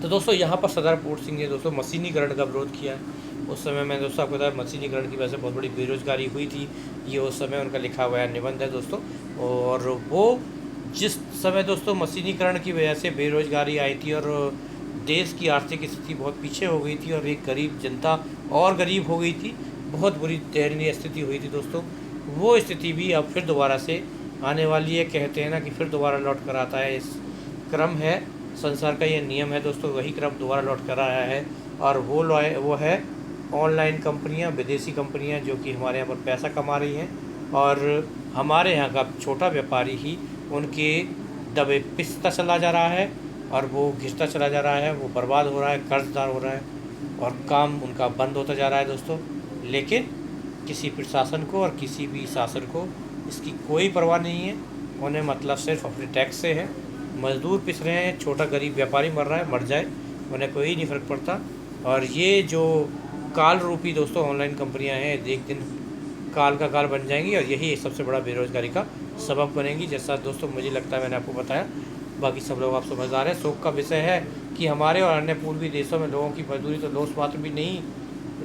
तो दोस्तों, यहाँ पर सरदार पूर्ण सिंह ने दोस्तों मशीनीकरण का विरोध किया है। उस समय मैं दोस्तों आपको बताया मशीनीकरण की वजह से बहुत बड़ी बेरोजगारी हुई थी। ये उस समय उनका लिखा हुआ निबंध है दोस्तों। और वो जिस समय दोस्तों मशीनीकरण की वजह से बेरोजगारी आई थी और देश की आर्थिक स्थिति बहुत पीछे हो गई थी और एक गरीब जनता और गरीब हो गई थी, बहुत बुरी दयनीय स्थिति हुई थी दोस्तों। वो स्थिति भी अब फिर दोबारा से आने वाली है। कहते हैं ना कि फिर दोबारा लौट कर आता है। इस क्रम है, संसार का ये नियम है दोस्तों, वही क्रम दोबारा लौट कर आया है। और वो है ऑनलाइन कंपनियां, विदेशी कंपनियां जो कि हमारे यहाँ पर पैसा कमा रही हैं और हमारे यहाँ का छोटा व्यापारी ही उनके दबे पिसता चला जा रहा है और वो घिसता चला जा रहा है, वो बर्बाद हो रहा है, कर्जदार हो रहा है और काम उनका बंद होता जा रहा है दोस्तों। लेकिन किसी प्रशासन को और किसी भी शासन को इसकी कोई परवाह नहीं है। उन्हें मतलब सिर्फ अपने टैक्स से है। मजदूर पिस रहे हैं, छोटा गरीब व्यापारी मर रहा है, मर जाए, उन्हें कोई नहीं फ़र्क पड़ता। और ये जो काल रूपी दोस्तों ऑनलाइन कंपनियां हैं, एक दिन काल का काल बन जाएंगी और यही सबसे बड़ा बेरोजगारी का सबब बनेगी। जैसा दोस्तों मुझे लगता है मैंने आपको बताया, बाकी सब लोग आप समझदार हैं। शोक का विषय है कि हमारे और अन्य पूर्वी देशों में लोगों की मजदूरी तो लेस मात्र भी नहीं,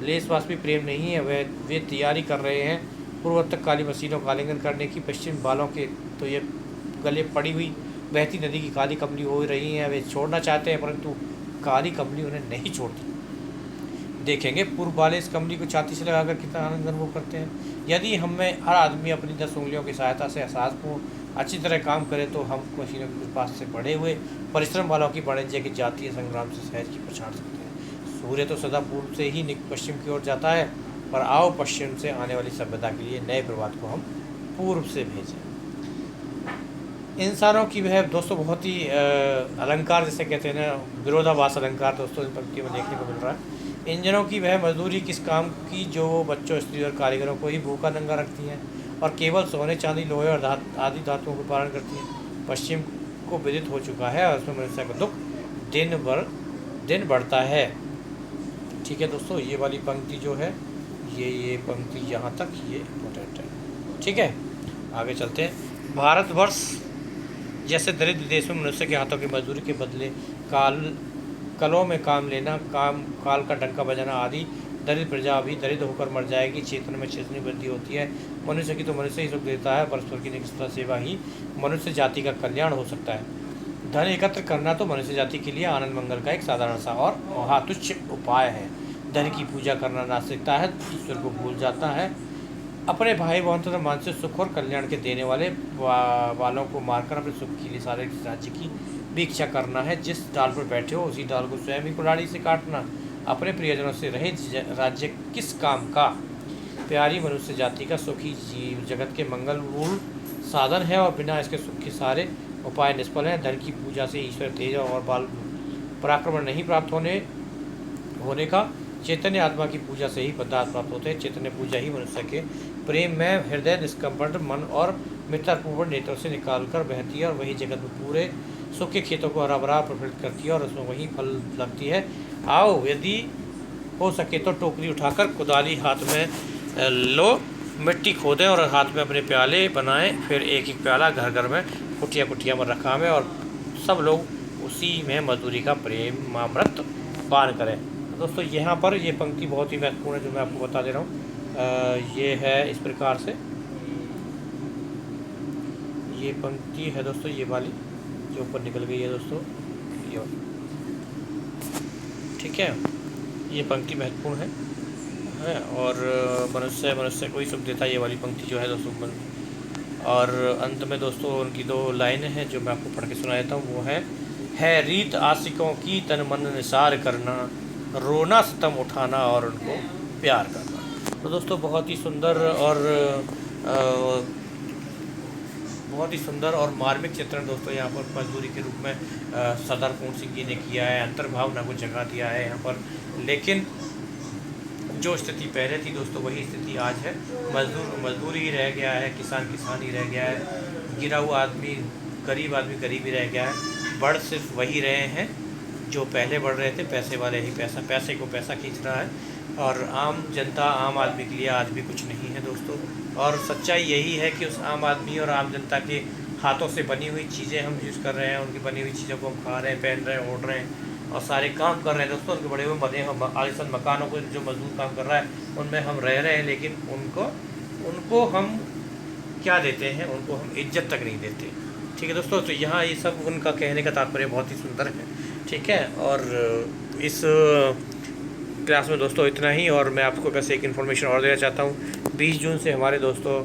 लेस पास भी प्रेम नहीं है। वे तैयारी कर रहे हैं पूर्वोत्तर काली मशीनों का आलिंगन करने की। पश्चिम वालों के तो ये गले पड़ी हुई बहती नदी की काली कमली हो रही हैं। वे छोड़ना चाहते हैं परंतु काली कमली उन्हें नहीं छोड़ती। देखेंगे पूर्व वाले इस कमली को छाती से लगाकर कितना आनंद अनुभव करते हैं। यदि हमें हर आदमी अपनी 10 उंगलियों की सहायता से एहसासपूर्ण अच्छी तरह काम करे तो हम मशीनों के पास से बढ़े हुए परिश्रम वालों की वाणिज्य की जातीय संग्राम से सहज की पछाड़ सकते हैं। सूर्य तो सदा पूर्व से ही पश्चिम की ओर जाता है, पर आओ पश्चिम से आने वाली सभ्यता के लिए नए प्रभात को हम पूर्व से भेजें। इंसानों की वह दोस्तों बहुत ही अलंकार जैसे कहते हैं ना, विरोधाभास अलंकार दोस्तों इन पंक्तियों में देखने को मिल रहा है। इंजनों की वह मजदूरी किस काम की जो बच्चों, स्त्री और कारीगरों को ही भूखा नंगा रखती हैं और केवल सोने चांदी लोहे और आदि धातुओं को पालन करती हैं। पश्चिम को विदित हो चुका है और उसमें मनुष्य का दुख दिन बढ़ता है। ठीक है दोस्तों, ये वाली पंक्ति जो है ये पंक्ति यहाँ तक ये इम्पोर्टेंट है। ठीक है, आगे चलते हैं। भारतवर्ष जैसे दरिद्र देश में मनुष्य के हाथों की मजदूरी के बदले कलों में काम लेना, काल का डंका बजाना आदि दरिद्र प्रजा भी दरिद्र होकर मर जाएगी। चेतन में चेतनी वृद्धि होती है। मनुष्य की तो मनुष्य ही सुख देता है, परस्पर की निष्ठा सेवा ही मनुष्य जाति का कल्याण हो सकता है। धन एकत्र करना तो मनुष्य जाति के लिए आनंद मंगल का एक साधारण सा और महातुच्छ उपाय है। धन की पूजा करना नास्तिकता है, ईश्वर को भूल जाता है। अपने भाई बहन तथा मानसिक सुख और कल्याण के देने वालों को मारकर अपने सुख के लिए सारे राज्य की भी इच्छा करना है। जिस डाल पर बैठे हो उसी डाल को स्वयं ही कुल्हाड़ी से काटना। अपने प्रियजनों से रहित राज्य किस काम का। प्यारी मनुष्य जाति का सुखी जीव जगत के मंगल मूल साधन है और बिना इसके सुख के सारे उपाय निष्फल हैं। धन की पूजा से ईश्वर तेज और बाल पराक्रम नहीं प्राप्त होने का। चैतन्य आत्मा की पूजा से ही पदार्थ प्राप्त होते हैं। चैतन्य पूजा ही मनुष्य के प्रेम में हृदय निष्कंपट मन और मित्रपूर्ण नेत्रों से निकालकर बहती है और वही जगत में पूरे सुख के खेतों को हरा भरा प्रफुल्लित करती है और उसमें वही फल लगती है। आओ यदि हो सके तो टोकरी उठाकर कुदाली हाथ में लो, मिट्टी खोदें और हाथ में अपने प्याले बनाएं। फिर एक एक प्याला घर घर में कुटिया कुटिया में रखा में और सब लोग उसी में मजदूरी का प्रेम अमृत पान करें। दोस्तों यहाँ पर ये पंक्ति बहुत ही महत्वपूर्ण है जो मैं आपको बता दे रहा हूँ। ये है इस प्रकार से, ये पंक्ति है दोस्तों ये वाली जो ऊपर निकल गई है दोस्तों ये। ठीक है, ये पंक्ति महत्वपूर्ण है और मनुष्य को ही सुख देता है, ये वाली पंक्ति जो है दोस्तों। और अंत में दोस्तों उनकी दो लाइनें हैं जो मैं आपको पढ़ के सुना देता हूँ। वो है रीत आशिकों की तन मन निसार करना, रोना सितम उठाना और उनको प्यार करना। तो दोस्तों बहुत ही सुंदर और मार्मिक चित्रण दोस्तों यहाँ पर मजदूरी के रूप में सरदार पूर्ण सिंह जी ने किया है। अंतर्भावना को जगा दिया है यहाँ पर। लेकिन जो स्थिति पहले थी दोस्तों वही स्थिति आज है। मजदूर ही रह गया है, किसान ही रह गया है, गिरा हुआ आदमी गरीब ही रह गया है। बढ़ सिर्फ वही रहे हैं जो पहले बढ़ रहे थे, पैसे वाले ही पैसे को पैसा खींच रहा है और आम जनता आम आदमी के लिए आज भी कुछ नहीं है दोस्तों। और सच्चाई यही है कि उस आम आदमी और आम जनता के हाथों से बनी हुई चीज़ें हम यूज़ कर रहे हैं, उनकी बनी हुई चीज़ों को हम खा रहे हैं, पहन रहे हैं, ओढ़ रहे हैं और सारे काम कर रहे हैं दोस्तों। उनके बड़े हुए बने आलीशान मकानों को जो मजदूर काम कर रहा है उनमें हम रह रहे हैं, लेकिन उनको हम क्या देते हैं, उनको हम इज्जत तक नहीं देते। ठीक है दोस्तों, तो यहाँ ये सब उनका कहने का तात्पर्य बहुत ही सुंदर है। ठीक है, और इस क्लास में दोस्तों इतना ही। और मैं आपको बस एक इन्फॉर्मेशन और देना चाहता हूँ। 20 जून से हमारे दोस्तों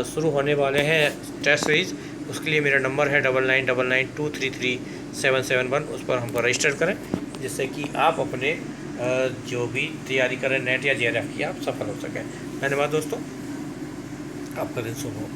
शुरू होने वाले हैं टेस्ट सीरीज़। उसके लिए मेरा नंबर है 9999233771। उस पर हमको रजिस्टर करें जिससे कि आप अपने जो भी तैयारी करें नेट या JRF की, आप सफल हो सकें। धन्यवाद दोस्तों, आपका दिन शुभ हो।